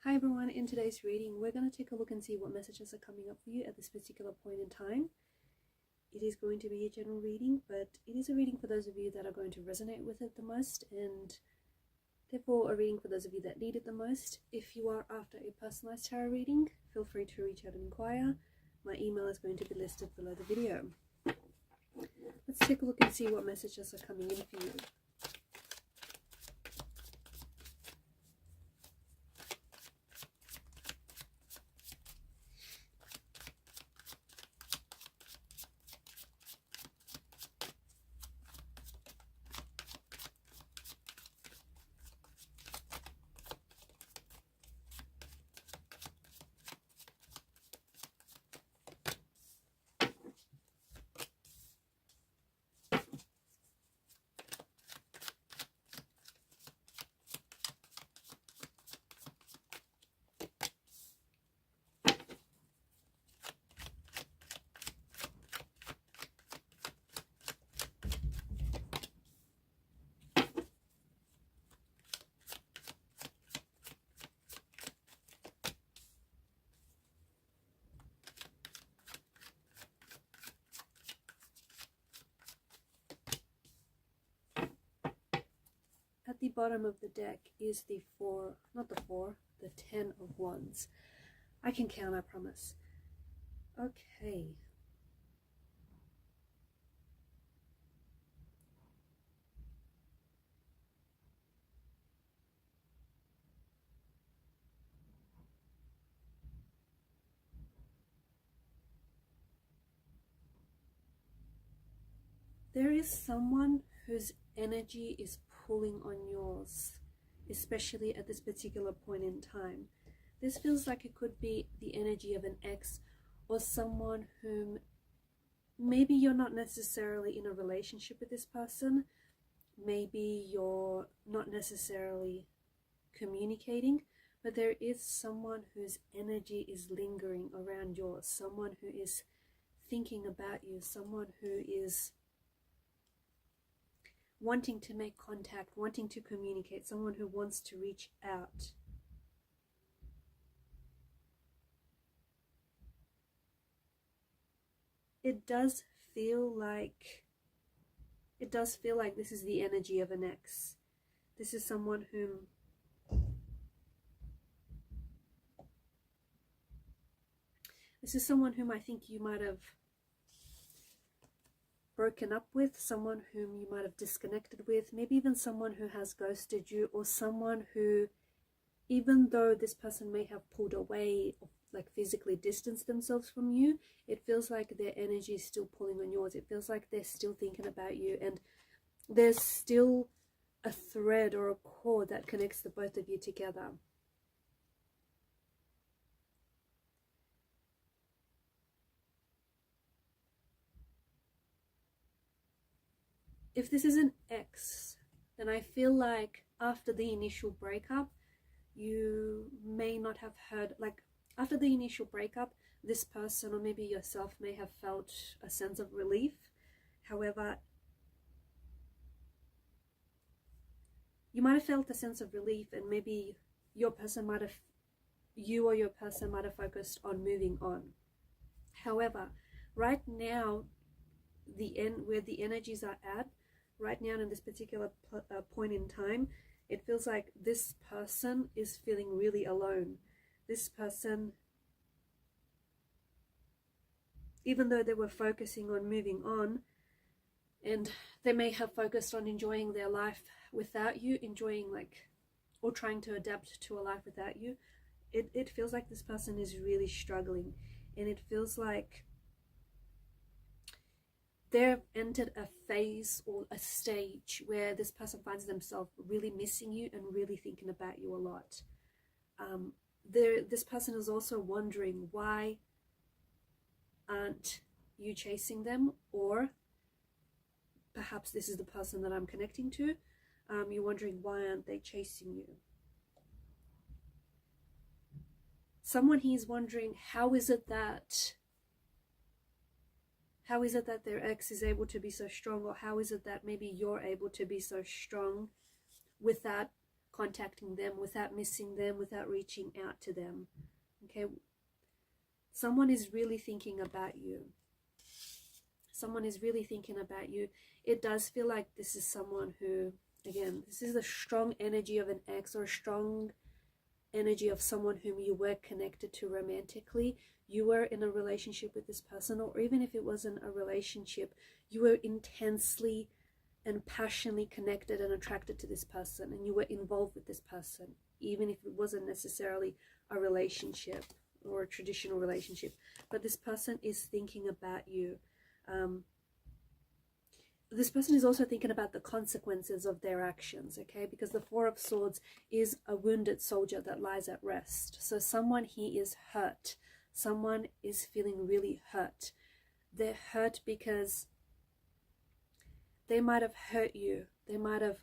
Hi everyone, in today's reading we're going to take a look and see what messages are coming up for you at this particular point in time. It is going to be a general reading, but it is a reading for those of you that are going to resonate with it the most, and therefore a reading for those of you that need it the most. If you are after a personalized tarot reading, feel free to reach out and inquire. My email is going to be listed below the video. Let's take a look and see what messages are coming in for you. At the bottom of the deck is the the 10 of Wands. I can count, I promise. Okay. There is someone whose energy is pulling on yours, especially at this particular point in time. This feels like it could be the energy of an ex or someone whom maybe you're not necessarily in a relationship with this person. Maybe you're not necessarily communicating, but there is someone whose energy is lingering around yours, someone who is thinking about you, someone who is wanting to make contact, wanting to communicate, someone who wants to reach out. It does feel like this is the energy of an ex. This is someone whom I think you might have broken up with, someone whom you might have disconnected with, maybe even someone who has ghosted you, or someone who, even though this person may have pulled away, like physically distanced themselves from you, it feels like their energy is still pulling on yours. It feels like they're still thinking about you, and there's still a thread or a cord that connects the both of you together. If this is an ex, then I feel like after the initial breakup, you may not have heard, like after the initial breakup, this person or maybe yourself may have felt a sense of relief. However, you might have felt a sense of relief, and maybe you or your person might have focused on moving on. However, right now, where the energies are at, right now in this particular point in time, it feels like this person is feeling really alone. This person, even though they were focusing on moving on, and they may have focused on enjoying their life without you, or trying to adapt to a life without you, it feels like this person is really struggling, and it feels like they've entered a phase or a stage where this person finds themselves really missing you and really thinking about you a lot. This person is also wondering, why aren't you chasing them? Or perhaps this is the person that I'm connecting to. You're wondering, why aren't they chasing you? Someone here is wondering, how is it that their ex is able to be so strong, or how is it that maybe you're able to be so strong without contacting them, without missing them, without reaching out to them. Okay, someone is really thinking about you. Someone is really thinking about you. It does feel like this is someone who, again, this is a strong energy of an ex, or a strong energy of someone whom you were connected to romantically. You were in a relationship with this person, or even if it wasn't a relationship, you were intensely and passionately connected and attracted to this person, and you were involved with this person, even if it wasn't necessarily a relationship or a traditional relationship. But this person is thinking about you. This person is also thinking about the consequences of their actions, okay? Because the Four of Swords is a wounded soldier that lies at rest. So someone here is hurt. Someone is feeling really hurt. They're hurt because they might have hurt you. They might have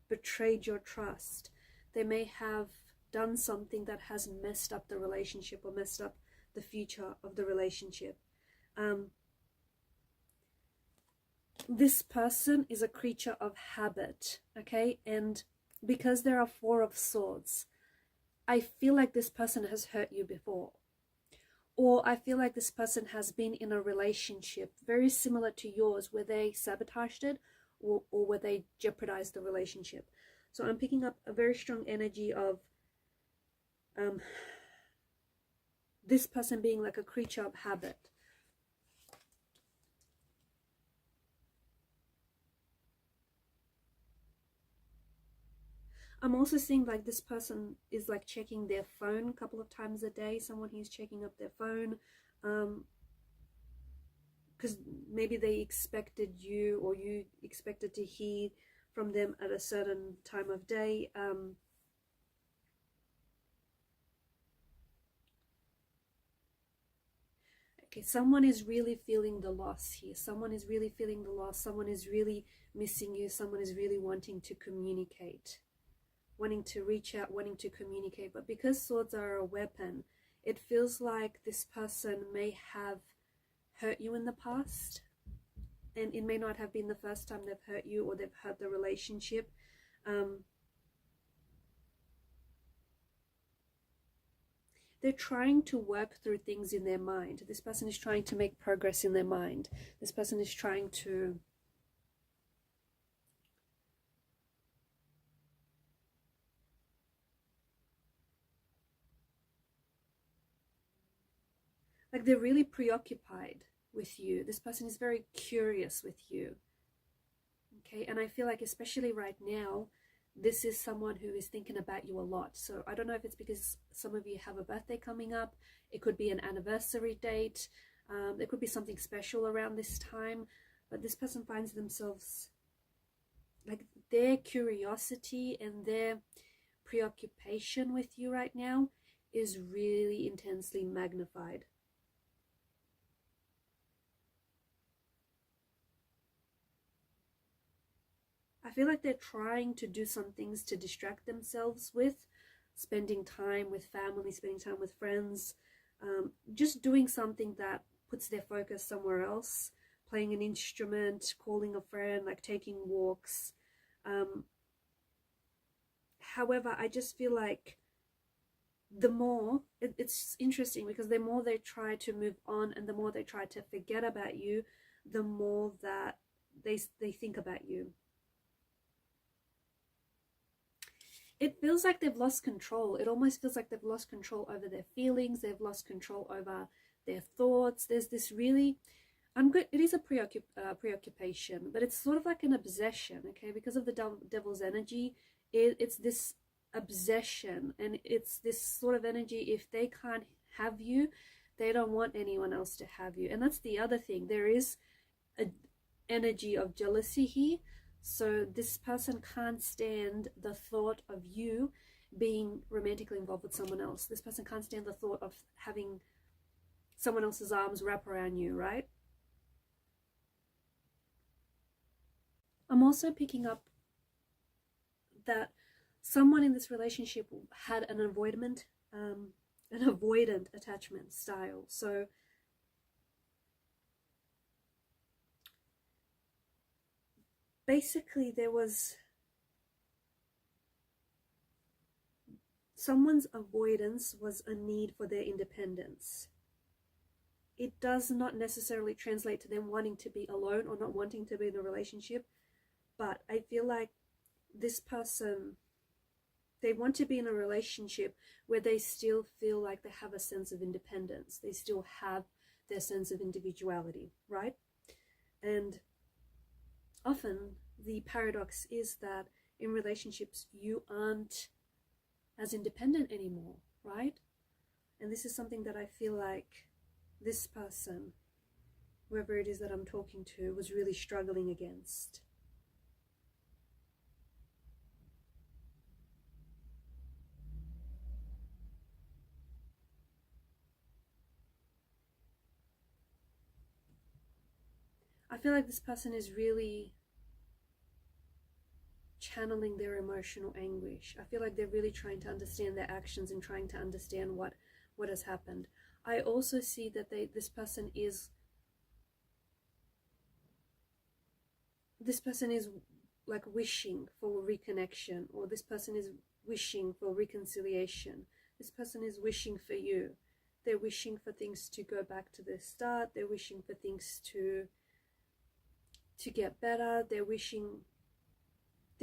betrayed your trust. They may have done something that has messed up the relationship, or messed up the future of the relationship. This person is a creature of habit, okay? And because there are Four of Swords, I feel like this person has hurt you before. Or I feel like this person has been in a relationship very similar to yours, where they sabotaged it, or where they jeopardized the relationship. So I'm picking up a very strong energy of this person being like a creature of habit. I'm also seeing like this person is like checking their phone a couple of times a day. Someone who's checking up their phone, because maybe they expected you, or you expected to hear from them at a certain time of day. Okay, someone is really feeling the loss here. Someone is really feeling the loss. Someone is really missing you. Someone is really wanting to communicate, wanting to reach out, wanting to communicate. But because swords are a weapon, it feels like this person may have hurt you in the past, and it may not have been the first time they've hurt you, or they've hurt the relationship. They're trying to work through things in their mind. This person is trying to make progress in their mind. This person is trying to like, they're really preoccupied with you. This person is very curious with you. Okay, and I feel like especially right now, this is someone who is thinking about you a lot. So I don't know if it's because some of you have a birthday coming up. It could be an anniversary date. There could be something special around this time. But this person finds themselves, like, their curiosity and their preoccupation with you right now is really intensely magnified. I feel like they're trying to do some things to distract themselves with, spending time with family, spending time with friends, just doing something that puts their focus somewhere else, playing an instrument, calling a friend, like taking walks. However, I just feel like the more, it's interesting because the more they try to move on and the more they try to forget about you, the more that they think about you. It feels like they've lost control. It almost feels like they've lost control over their feelings. They've lost control over their thoughts. There's this really, it is a preoccupation, but it's sort of like an obsession, okay? Because of the devil's energy, it's this obsession, and it's this sort of energy. If they can't have you, they don't want anyone else to have you. And that's the other thing. There is an energy of jealousy here. So this person can't stand the thought of you being romantically involved with someone else. This person can't stand the thought of having someone else's arms wrap around you, right? I'm also picking up that someone in this relationship had an avoidant attachment style. So basically there was someone's avoidance was a need for their independence. It does not necessarily translate to them wanting to be alone or not wanting to be in a relationship, but I feel like this person, they want to be in a relationship where they still feel like they have a sense of independence. They still have their sense of individuality, right? And often the paradox is that in relationships, you aren't as independent anymore, right? And this is something that I feel like this person, whoever it is that I'm talking to, was really struggling against. I feel like this person is really channeling their emotional anguish. I feel like they're really trying to understand their actions and trying to understand what has happened. I also see that this person is like wishing for reconnection, or this person is wishing for reconciliation. This person is wishing for you. They're wishing for things to go back to the start. They're wishing for things to get better. They're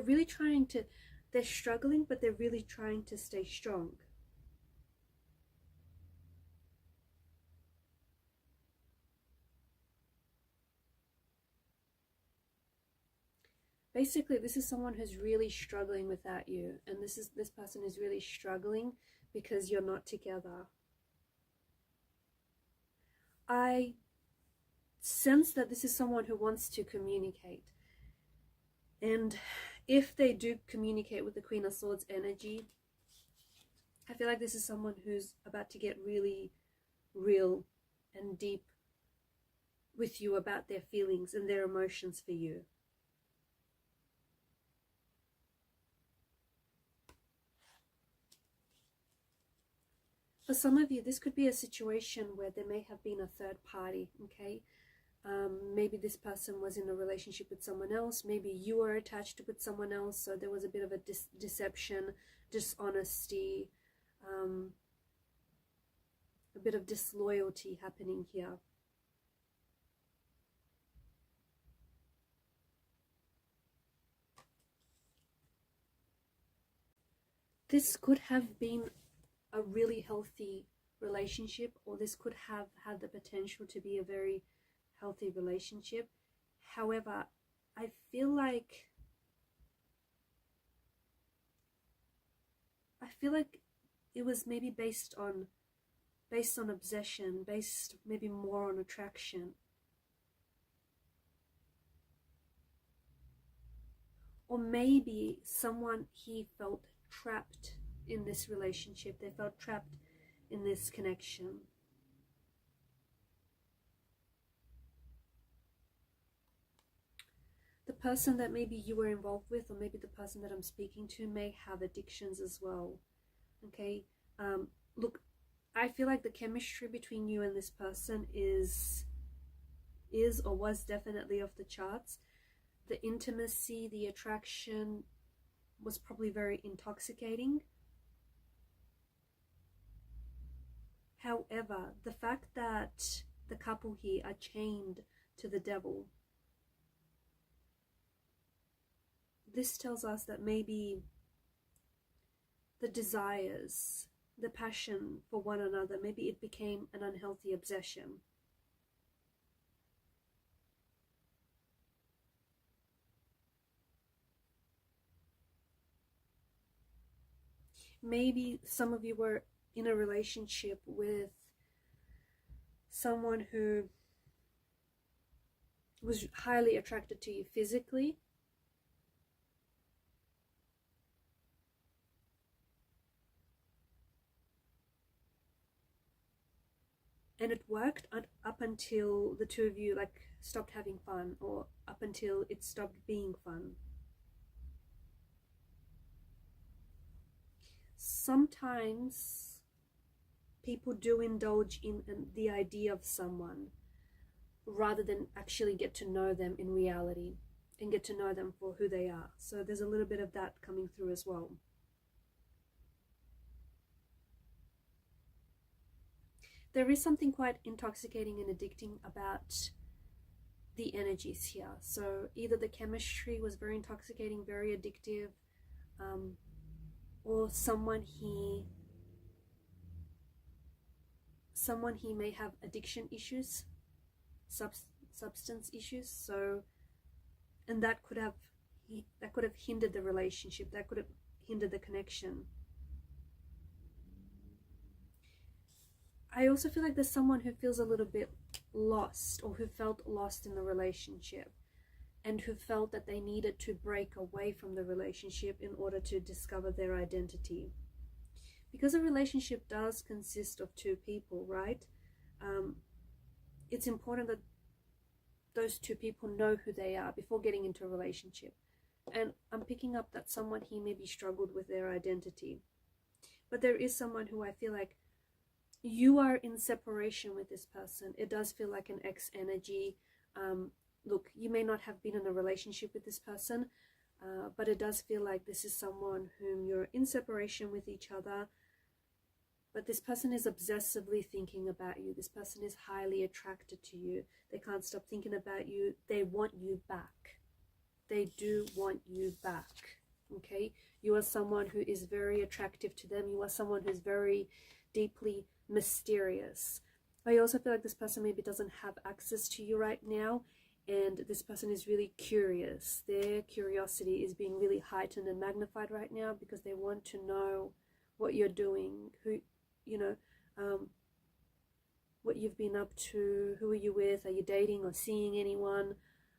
really trying to, they're struggling, but they're really trying to stay strong. Basically, this is someone who's really struggling without you, and this person is really struggling because you're not together. I sense that this is someone who wants to communicate, and if they do communicate with the Queen of Swords energy, I feel like this is someone who's about to get really real and deep with you about their feelings and their emotions for you. For some of you, this could be a situation where there may have been a third party, okay? Maybe this person was in a relationship with someone else. Maybe you were attached with someone else, so there was a bit of a deception, dishonesty, a bit of disloyalty happening here. This could have been a really healthy relationship, or this could have had the potential to be a very healthy relationship. However, I feel like it was maybe based on obsession, based maybe more on attraction. Or maybe someone, he felt trapped in this relationship. They felt trapped in this connection. The person that maybe you were involved with, or maybe the person that I'm speaking to, may have addictions as well. Okay, look, I feel like the chemistry between you and this person is or was definitely off the charts. The intimacy, the attraction was probably very intoxicating. However, the fact that the couple here are chained to the devil, this tells us that maybe the desires, the passion for one another, maybe it became an unhealthy obsession. Maybe some of you were in a relationship with someone who was highly attracted to you physically, and it worked up until the two of you like stopped having fun, or up until it stopped being fun. Sometimes people do indulge in the idea of someone rather than actually get to know them in reality and get to know them for who they are. So there's a little bit of that coming through as well. there is something quite intoxicating and addicting about the energies here. So either the chemistry was very intoxicating, very addictive, or someone he may have addiction issues, substance issues. So, and that could have hindered the relationship, that could have hindered the connection. I also feel like there's someone who feels a little bit lost, or who felt lost in the relationship, and who felt that they needed to break away from the relationship in order to discover their identity. Because a relationship does consist of two people, right? It's important that those two people know who they are before getting into a relationship. And I'm picking up that someone here maybe struggled with their identity. But there is someone who I feel like you are in separation with this person. It does feel like an ex energy. Look, you may not have been in a relationship with this person, but it does feel like this is someone whom you're in separation with each other. But this person is obsessively thinking about you. This person is highly attracted to you. They can't stop thinking about you. They want you back. They do want you back. Okay? You are someone who is very attractive to them. You are someone who's very deeply mysterious. I also feel like this person maybe doesn't have access to you right now, and this person is really curious. Their curiosity is being really heightened and magnified right now because they want to know what you're doing, who, you know, what you've been up to, who are you with, are you dating or seeing anyone?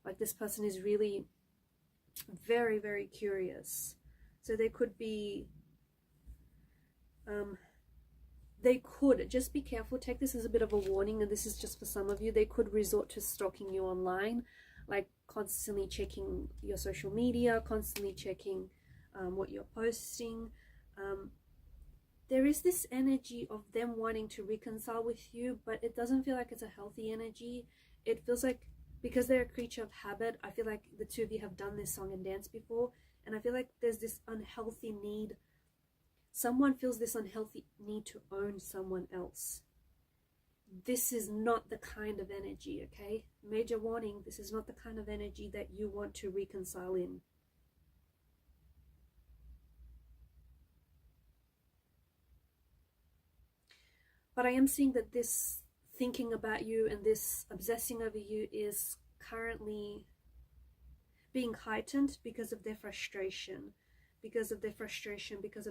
Like, this person is really very, very curious. So they could be, they could, just be careful, take this as a bit of a warning, and this is just for some of you, they could resort to stalking you online, like constantly checking your social media, constantly checking what you're posting. There is this energy of them wanting to reconcile with you, but it doesn't feel like it's a healthy energy. It feels like, because they're a creature of habit, I feel like the two of you have done this song and dance before, and I feel like there's this unhealthy need. Someone feels this unhealthy need to own someone else. This is not the kind of energy, okay? Major warning, this is not the kind of energy that you want to reconcile in. But I am seeing that this thinking about you and this obsessing over you is currently being heightened because of their frustration. Because of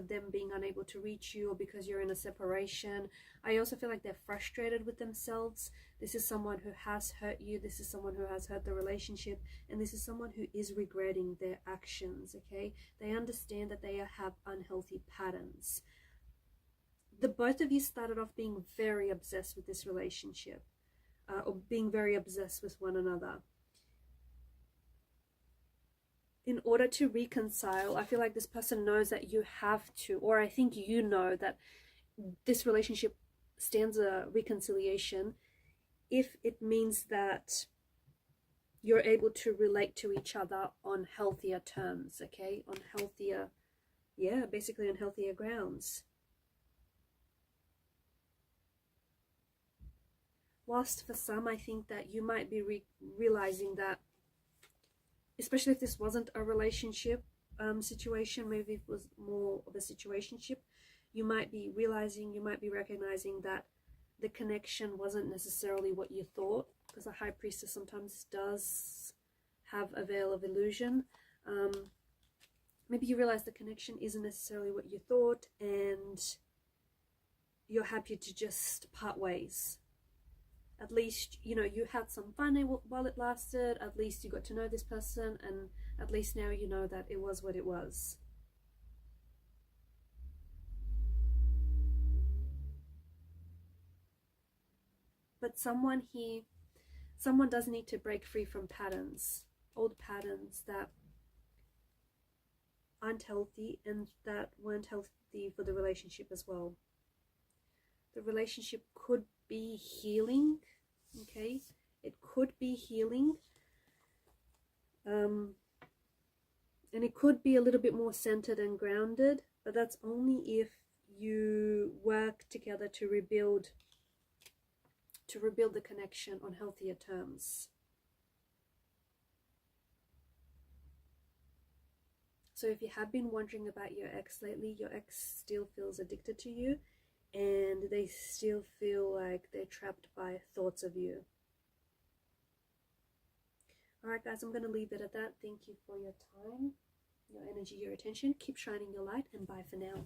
them being unable to reach you, or because you're in a separation. I also feel like they're frustrated with themselves. This is someone who has hurt you. This is someone who has hurt the relationship. And this is someone who is regretting their actions, okay? They understand that they have unhealthy patterns. The both of you started off being very obsessed with this relationship, or being very obsessed with one another. In order to reconcile, I feel like this person knows that you have to, or I think you know that this relationship stands a reconciliation if it means that you're able to relate to each other on healthier terms, okay? On healthier, yeah, basically on healthier grounds. Whilst for some, I think that you might be realizing that, especially if this wasn't a relationship situation, maybe it was more of a situationship, you might be realizing, you might be recognizing that the connection wasn't necessarily what you thought, because a high priestess sometimes does have a veil of illusion. Maybe you realize the connection isn't necessarily what you thought, and you're happy to just part ways. At least, you know, you had some fun while it lasted. At least you got to know this person, and at least now you know that it was what it was. But someone does need to break free from patterns, old patterns that aren't healthy and that weren't healthy for the relationship as well. The relationship could be healing, okay? It could be healing. And it could be a little bit more centered and grounded, but that's only if you work together to rebuild to rebuild the connection on healthier terms. So if you have been wondering about your ex lately, your ex still feels addicted to you, and they still feel like they're trapped by thoughts of you. Alright guys, I'm going to leave it at that. Thank you for your time, your energy, your attention. Keep shining your light, and bye for now.